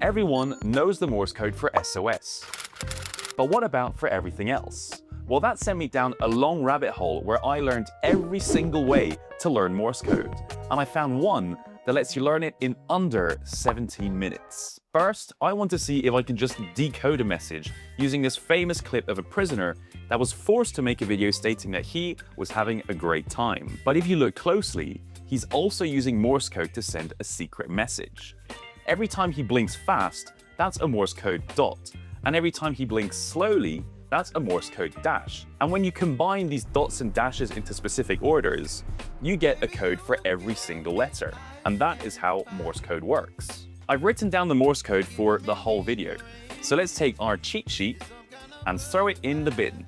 Everyone knows the Morse code for SOS. But what about for everything else? Well, that sent me down a long rabbit hole where I learned every single way to learn Morse code. And I found one that lets you learn it in under 17 minutes. First, I want to see if I can just decode a message using this famous clip of a prisoner that was forced to make a video stating that he was having a great time. But if you look closely, he's also using Morse code to send a secret message. Every time he blinks fast, that's a Morse code dot. And every time he blinks slowly, that's a Morse code dash. And when you combine these dots and dashes into specific orders, you get a code for every single letter. And that is how Morse code works. I've written down the Morse code for the whole video. So let's take our cheat sheet and throw it in the bin.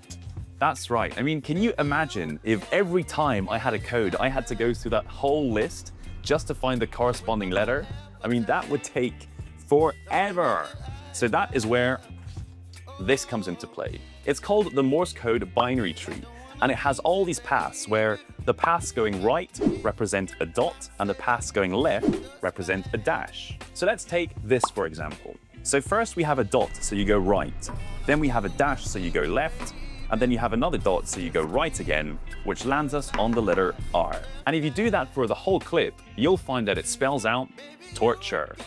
That's right. I mean, can you imagine if every time I had a code, I had to go through that whole list just to find the corresponding letter? I mean, that would take forever. So that is where this comes into play. It's called the Morse code binary tree, and it has all these paths where the paths going right represent a dot and the paths going left represent a dash. So let's take this for example. So first we have a dot, so you go right. Then we have a dash, so you go left. And then you have another dot, so you go right again, which lands us on the letter R. And if you do that for the whole clip, you'll find that it spells out torture.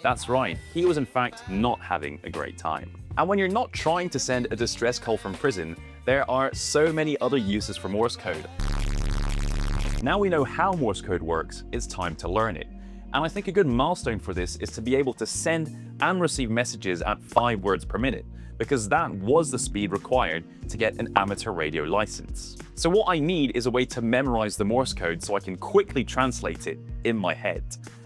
That's right, he was in fact not having a great time. And when you're not trying to send a distress call from prison, there are so many other uses for Morse code. Now we know how Morse code works, it's time to learn it. And I think a good milestone for this is to be able to send and receive messages at 5 words per minute, because that was the speed required to get an amateur radio license. So what I need is a way to memorize the Morse code so I can quickly translate it in my head.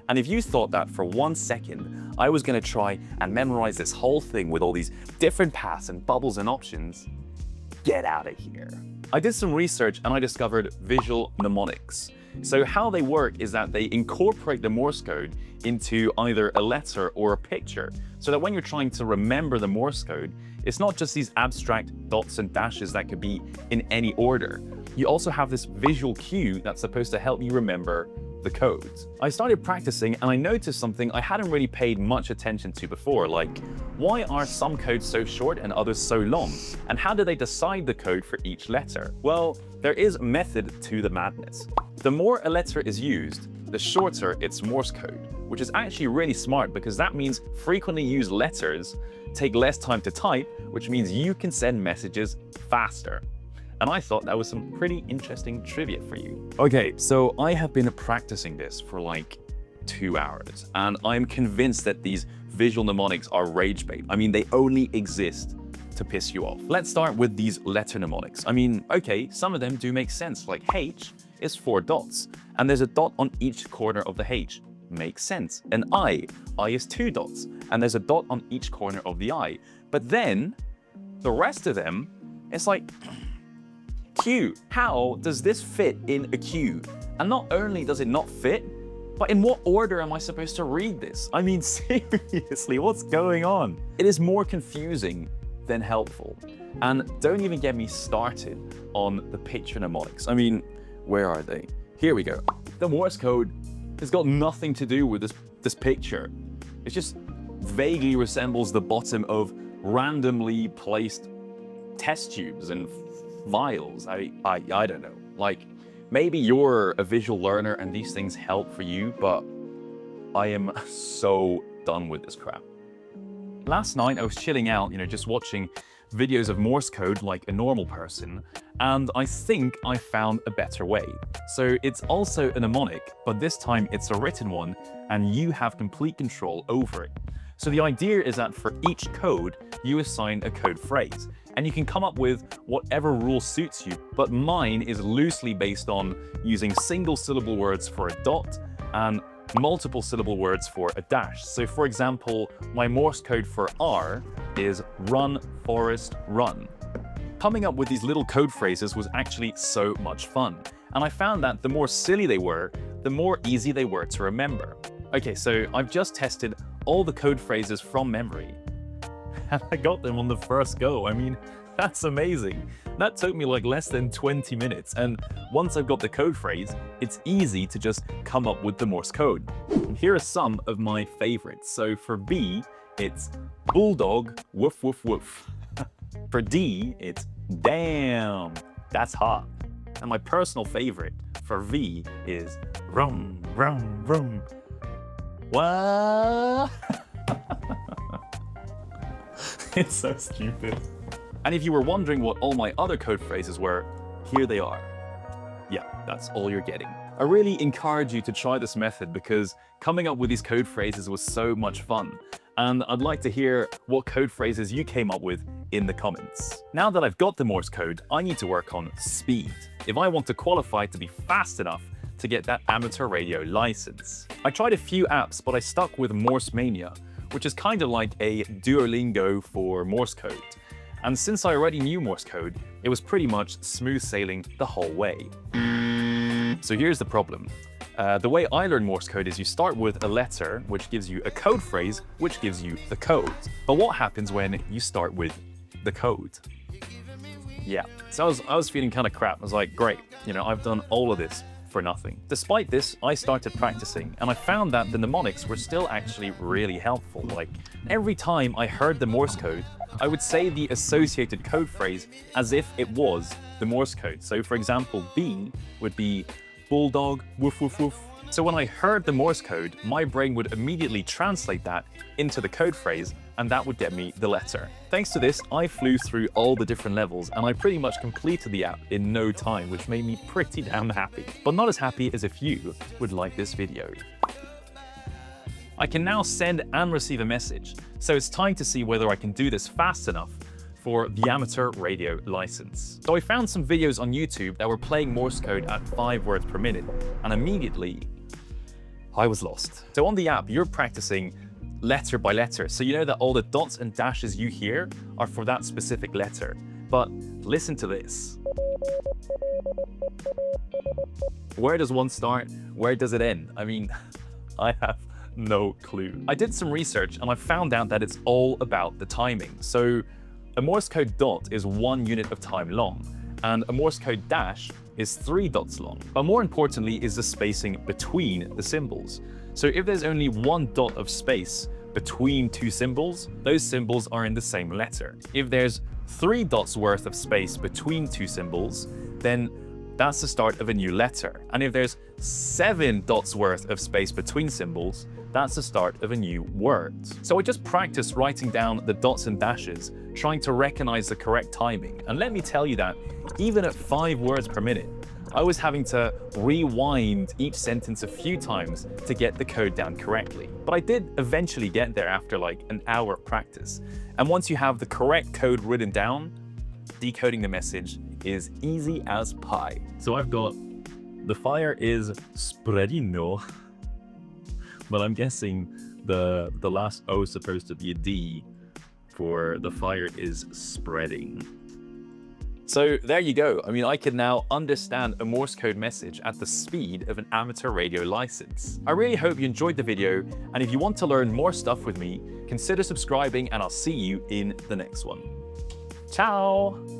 And if you thought that for 1 second I was going to try and memorize this whole thing with all these different paths and bubbles and options, get out of here. I did some research and I discovered visual mnemonics. So how they work is that they incorporate the Morse code into either a letter or a picture, so that when you're trying to remember the Morse code, it's not just these abstract dots and dashes that could be in any order. You also have this visual cue that's supposed to help you remember the codes. I started practicing and I noticed something I hadn't really paid much attention to before, like why are some codes so short and others so long? And how do they decide the code for each letter? Well, there is a method to the madness. The more a letter is used, the shorter its Morse code, which is actually really smart because that means frequently used letters take less time to type, which means you can send messages faster. And I thought that was some pretty interesting trivia for you. Okay, so I have been practicing this for like 2 hours, and I'm convinced that these visual mnemonics are rage bait. I mean, they only exist to piss you off. Let's start with these letter mnemonics. I mean, okay, some of them do make sense, like H is 4 dots, and there's a dot on each corner of the H. Makes sense. And I is 2 dots, and there's a dot on each corner of the I. But then, the rest of them, it's like, Q. How does this fit in a Q? And not only does it not fit, but in what order am I supposed to read this? I mean, seriously, what's going on? It is more confusing than helpful. And don't even get me started on the picture mnemonics. I mean, where are they? Here we go. The Morse code has got nothing to do with this picture. It just vaguely resembles the bottom of randomly placed test tubes and vials. I don't know. Like, maybe you're a visual learner and these things help for you, but I am so done with this crap. Last night I was chilling out, just watching videos of Morse code like a normal person, and I think I found a better way. So it's also a mnemonic, but this time it's a written one, and you have complete control over it. So the idea is that for each code, you assign a code phrase, and you can come up with whatever rule suits you, but mine is loosely based on using single syllable words for a dot and multiple syllable words for a dash. So for example, my Morse code for R is run, forest, run. Coming up with these little code phrases was actually so much fun, and I found that the more silly they were, the more easy they were to remember. Okay, so I've just tested all the code phrases from memory, and I got them on the first go. I mean, that's amazing. That took me like less than 20 minutes, and once I've got the code phrase, it's easy to just come up with the Morse code. Here are some of my favorites. So for B, it's bulldog, woof woof woof. For D, it's damn, that's hot. And my personal favorite for V is rum, rum, rum. What? It's so stupid. And if you were wondering what all my other code phrases were, here they are. Yeah, that's all you're getting. I really encourage you to try this method because coming up with these code phrases was so much fun. And I'd like to hear what code phrases you came up with in the comments. Now that I've got the Morse code, I need to work on speed if I want to qualify to be fast enough to get that amateur radio license. I tried a few apps, but I stuck with Morse Mania, which is kind of like a Duolingo for Morse code. And since I already knew Morse code, it was pretty much smooth sailing the whole way. So here's the problem. The way I learn Morse code is you start with a letter, which gives you a code phrase, which gives you the code. But what happens when you start with the code? Yeah, so I was feeling kind of crap. I was like, great, I've done all of this for nothing. Despite this, I started practicing, and I found that the mnemonics were still actually really helpful. Like, every time I heard the Morse code, I would say the associated code phrase as if it was the Morse code. So for example, B would be bulldog, woof woof woof. So when I heard the Morse code, my brain would immediately translate that into the code phrase, and that would get me the letter. Thanks to this, I flew through all the different levels, and I pretty much completed the app in no time, which made me pretty damn happy. But not as happy as if you would like this video. I can now send and receive a message, so it's time to see whether I can do this fast enough for the amateur radio license. So I found some videos on YouTube that were playing Morse code at 5 words per minute, and immediately I was lost. So on the app, you're practicing letter by letter, so you know that all the dots and dashes you hear are for that specific letter. But listen to this. Where does one start? Where does it end? I mean, I have no clue. I did some research and I found out that it's all about the timing. So a Morse code dot is 1 unit of time long, and a Morse code dash is 3 dots long. But more importantly is the spacing between the symbols. So if there's only 1 dot of space between 2 symbols, those symbols are in the same letter. If there's 3 dots worth of space between 2 symbols, then that's the start of a new letter. And if there's 7 dots worth of space between symbols, that's the start of a new word. So I just practiced writing down the dots and dashes, trying to recognize the correct timing. And let me tell you that even at 5 words per minute, I was having to rewind each sentence a few times to get the code down correctly. But I did eventually get there after like an hour of practice. And once you have the correct code written down, decoding the message is easy as pie. So I've got, the fire is spreadino, but I'm guessing the last O is supposed to be a D for the fire is spreading. So there you go. I mean, I can now understand a Morse code message at the speed of an amateur radio license. I really hope you enjoyed the video, and if you want to learn more stuff with me, consider subscribing and I'll see you in the next one. Ciao!